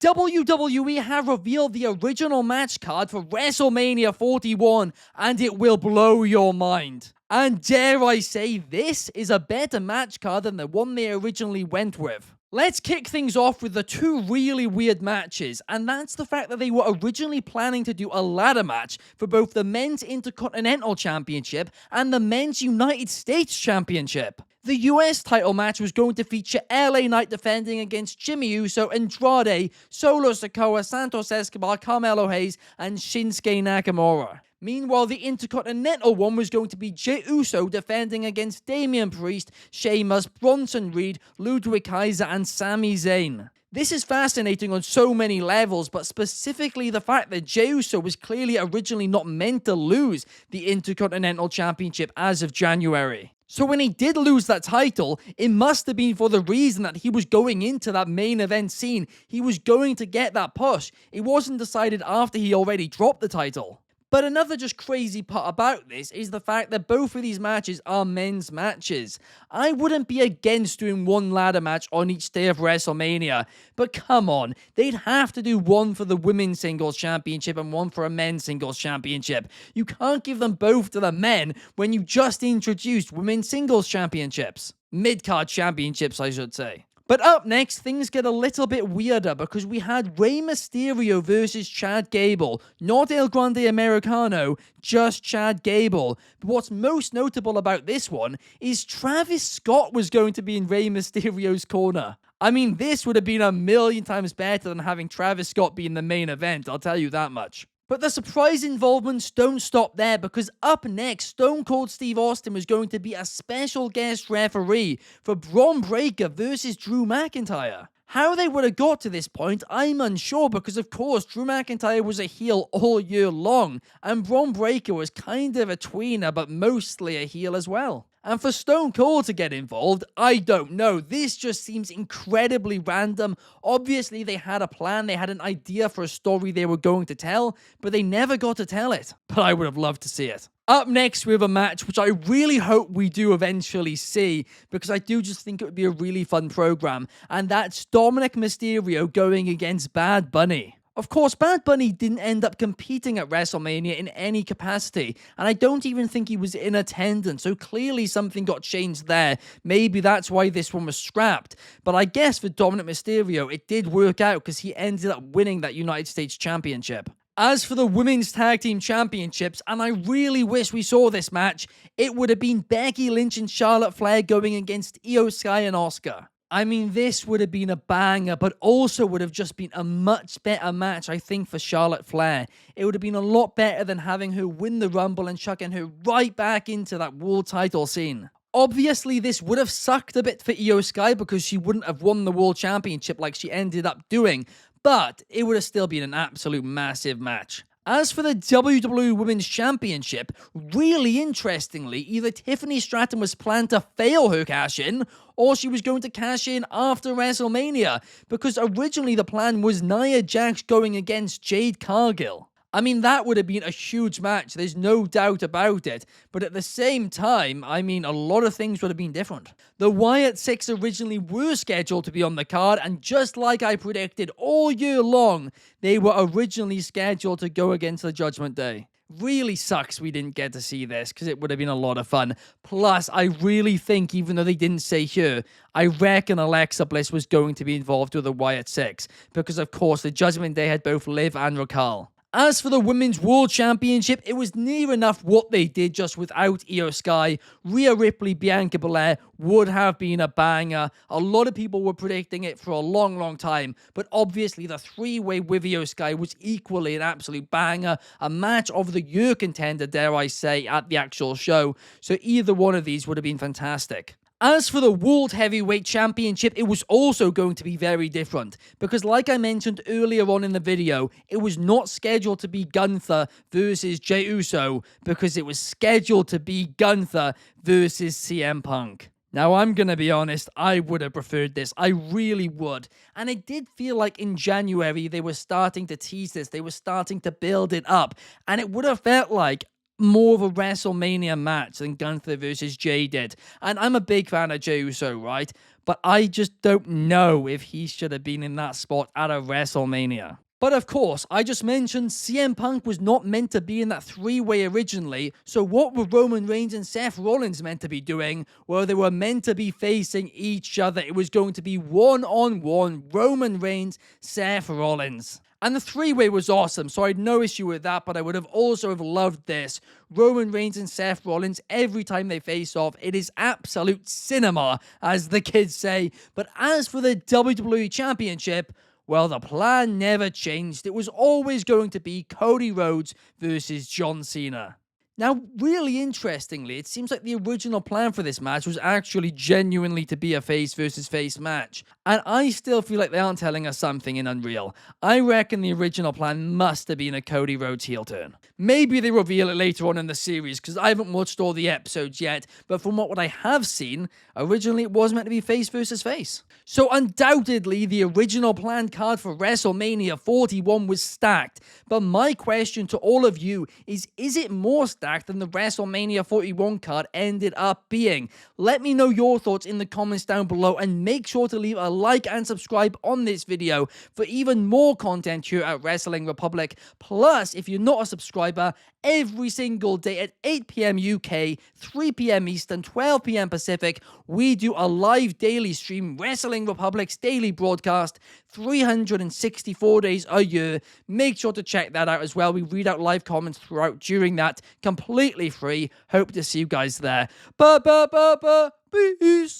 WWE have revealed the original match card for WrestleMania 41, and it will blow your mind. And dare I say, this is a better match card than the one they originally went with. Let's kick things off with the two really weird matches, and that's the fact that they were originally planning to do a ladder match for both the Men's Intercontinental Championship and the Men's United States Championship. The US title match was going to feature LA Knight defending against Jimmy Uso, Andrade, Solo Sikoa, Santos Escobar, Carmelo Hayes, and Shinsuke Nakamura. Meanwhile, the Intercontinental one was going to be Jey Uso defending against Damian Priest, Sheamus, Bronson Reed, Ludwig Kaiser, and Sami Zayn. This is fascinating on so many levels, but specifically the fact that Jey Uso was clearly originally not meant to lose the Intercontinental Championship as of January. So when he did lose that title, it must have been for the reason that he was going into that main event scene. He was going to get that push. It wasn't decided after he already dropped the title. But another just crazy part about this is the fact that both of these matches are men's matches. I wouldn't be against doing one ladder match on each day of WrestleMania, but come on, they'd have to do one for the Women's Singles Championship and one for a Men's Singles Championship. You can't give them both to the men when you just introduced Women's Singles Championships. Mid-card championships, I should say. But up next, things get a little bit weirder because we had Rey Mysterio versus Chad Gable. Not El Grande Americano, just Chad Gable. But what's most notable about this one is Travis Scott was going to be in Rey Mysterio's corner. I mean, this would have been a million times better than having Travis Scott be in the main event, I'll tell you that much. But the surprise involvements don't stop there, because up next, Stone Cold Steve Austin was going to be a special guest referee for Bron Breakker versus Drew McIntyre. How they would have got to this point, I'm unsure, because of course Drew McIntyre was a heel all year long, and Bron Breakker was kind of a tweener, but mostly a heel as well. And for Stone Cold to get involved, I don't know. This just seems incredibly random. Obviously, they had a plan. They had an idea for a story they were going to tell, but they never got to tell it. But I would have loved to see it. Up next, we have a match which I really hope we do eventually see, because I do just think it would be a really fun program. And that's Dominic Mysterio going against Bad Bunny. Of course, Bad Bunny didn't end up competing at WrestleMania in any capacity, and I don't even think he was in attendance, so clearly something got changed there. Maybe that's why this one was scrapped. But I guess for Dominic Mysterio, it did work out because he ended up winning that United States Championship. As for the Women's Tag Team Championships, and I really wish we saw this match, it would have been Becky Lynch and Charlotte Flair going against Io Sky and Asuka. I mean, this would have been a banger, but also would have just been a much better match, I think, for Charlotte Flair. It would have been a lot better than having her win the Rumble and chucking her right back into that world title scene. Obviously, this would have sucked a bit for Io Sky because she wouldn't have won the World Championship like she ended up doing, but it would have still been an absolute massive match. As for the WWE Women's Championship, really interestingly, either Tiffany Stratton was planned to fail her cash-in, or she was going to cash in after WrestleMania, because originally the plan was Nia Jax going against Jade Cargill. I mean, that would have been a huge match, there's no doubt about it, but at the same time, I mean, a lot of things would have been different. The Wyatt Six originally were scheduled to be on the card, and just like I predicted all year long, they were originally scheduled to go against the Judgment Day. Really sucks we didn't get to see this, because it would have been a lot of fun. Plus, I really think, even though they didn't say here, I reckon Alexa Bliss was going to be involved with the Wyatt Six, because of course the Judgment Day had both Liv and Raquel. As for the Women's World Championship, it was near enough what they did just without Io Sky. Rhea Ripley, Bianca Belair would have been a banger. A lot of people were predicting it for a long time, but obviously the three-way with Io Sky was equally an absolute banger. A match of the year contender, dare I say, at the actual show. So either one of these would have been fantastic. As for the World Heavyweight Championship, it was also going to be very different, because like I mentioned earlier on in the video, it was not scheduled to be Gunther versus Jey Uso, because it was scheduled to be Gunther versus CM Punk. Now, I'm gonna be honest, I would have preferred this. I really would. And it did feel like in January they were starting to tease this, they were starting to build it up, and it would have felt like more of a WrestleMania match than Gunther versus Jey did. And I'm a big fan of Jey Uso, right? but I just don't know if he should have been in that spot at a WrestleMania. But of course, I just mentioned CM Punk was not meant to be in that three-way originally, so what were Roman Reigns and Seth Rollins meant to be doing? Well, they were meant to be facing each other. It was going to be one-on-one Roman Reigns, Seth Rollins. And the three-way was awesome, so I had no issue with that, but I would have also have loved this. Roman Reigns and Seth Rollins, every time they face off, it is absolute cinema, as the kids say. But as for the WWE Championship, well, the plan never changed. It was always going to be Cody Rhodes versus John Cena. Now, really interestingly, it seems like the original plan for this match was actually genuinely to be a face versus face match. And I still feel like they aren't telling us something in Unreal. I reckon the original plan must have been a Cody Rhodes heel turn. Maybe they reveal it later on in the series, because I haven't watched all the episodes yet, but from what I have seen, originally it was meant to be face versus face. So undoubtedly, the original planned card for WrestleMania 41 was stacked, but my question to all of you is it more stacked than the WrestleMania 41 card ended up being? Let me know your thoughts in the comments down below, and make sure to leave a like and subscribe on this video for even more content here at Wrestling Republic. Plus, if you're not a subscriber, every single day at 8 p.m. UK, 3 p.m. Eastern, 12 p.m. Pacific, we do a live daily stream, Wrestling Republic's daily broadcast, 364 days a year. Make sure to check that out as well. We read out live comments throughout during that, completely free. Hope to see you guys there. Peace.